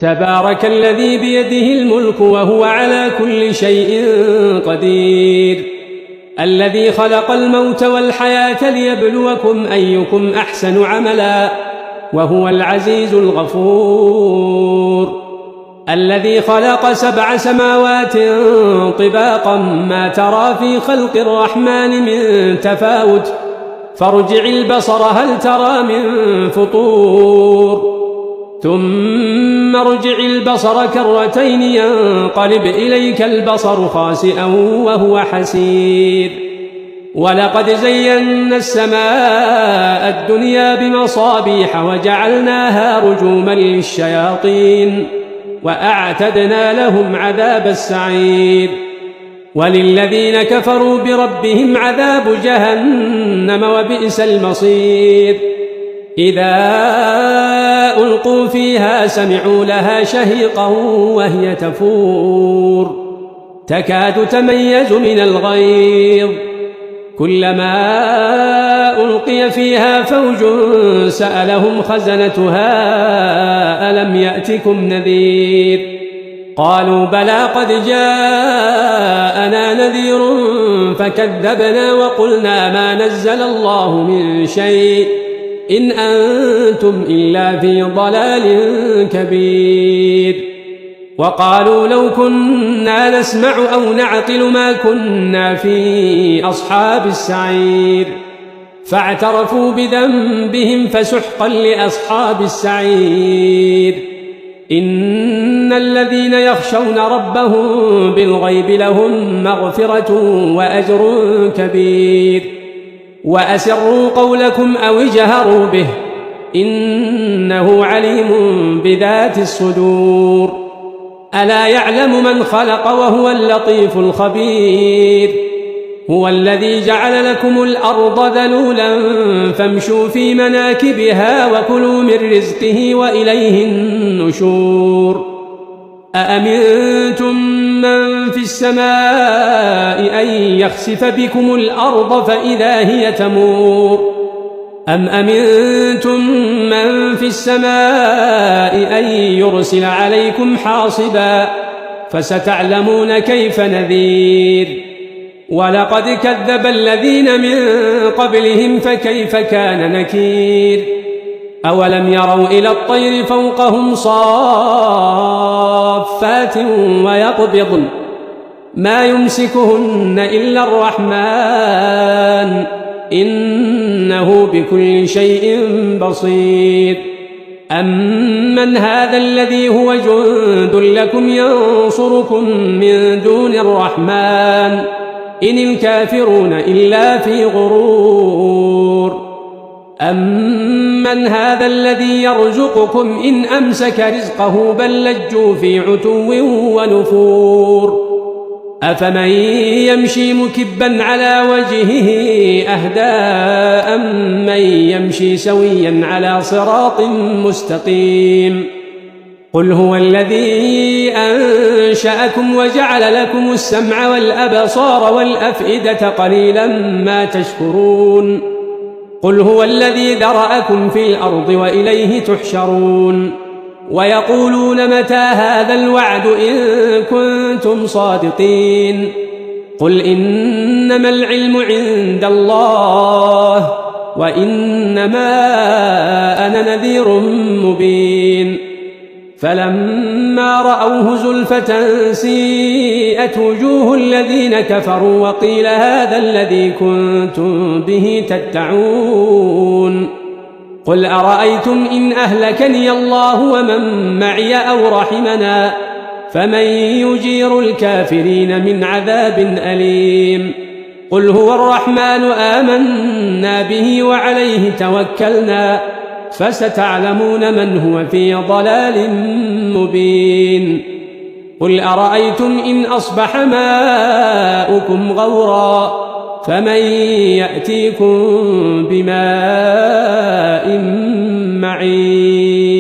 تبارك الذي بيده الملك وهو على كل شيء قدير، الذي خلق الموت والحياة ليبلوكم أيكم أحسن عملا وهو العزيز الغفور، الذي خلق 7 سماوات طباقا ما ترى في خلق الرحمن من تفاوت فارجع البصر هل ترى من فطور ثم ارجع البصر كرتين ينقلب إليك البصر خاسئا وهو حسير، ولقد زينا السماء الدنيا بمصابيح وجعلناها رجوما للشياطين وأعتدنا لهم عذاب السعير، وللذين كفروا بربهم عذاب جهنم وبئس المصير، إذا ألقوا فيها سمعوا لها شهيقا وهي تفور تكاد تميز من الغيظ، كلما ألقي فيها فوج سألهم خزنتها ألم يأتكم نذير قالوا بلى قد جاءنا نذير فكذبنا وقلنا ما نزل الله من شيء إن أنتم إلا في ضلال كبير، وقالوا لو كنا نسمع أو نعقل ما كنا في أصحاب السعير، فاعترفوا بذنبهم فسحقا لأصحاب السعير، إن الذين يخشون ربهم بالغيب لهم مغفرة وأجر كبير، وأسروا قولكم أو اجهروا به إنه عليم بذات الصدور، ألا يعلم من خلق وهو اللطيف الخبير، هو الذي جعل لكم الأرض ذلولا فامشوا في مناكبها وكلوا من رزقه وإليه النشور، أأمنتم من في السماء أن يخسف بكم الأرض فإذا هي تمور أم أمنتم من في السماء أن يرسل عليكم حاصبا فستعلمون كيف نذير، ولقد كذب الذين من قبلهم فكيف كان نكير، أولم يروا إلى الطير فوقهم صافات ويقبضن ما يمسكهن إلا الرحمن إنه بكل شيء بصير، أمن هذا الذي هو جند لكم ينصركم من دون الرحمن إن الكافرون إلا في غرور، أمن هذا الذي يرزقكم إن أمسك رزقه بل لجوا في عتو ونفور، أفمن يمشي مكبا على وجهه أهدى أمن يمشي سويا على صراط مستقيم، قل هو الذي أنشأكم وجعل لكم السمع والأبصار والأفئدة قليلا ما تشكرون، قل هو الذي ذرأكم في الأرض وإليه تحشرون، ويقولون متى هذا الوعد إن كنتم صادقين، قل إنما العلم عند الله وإنما أنا نذير مبين، فلما رأوه زلفة سيئت وجوه الذين كفروا وقيل هذا الذي كنتم به تدعون، قل أرأيتم إن أهلكني الله ومن معي أو رحمنا فمن يجير الكافرين من عذاب أليم، قل هو الرحمن آمنا به وعليه توكلنا فستعلمون من هو في ضلال مبين، قل أرأيتم إن أصبح ماؤكم غورا فمن يأتيكم بماء معين.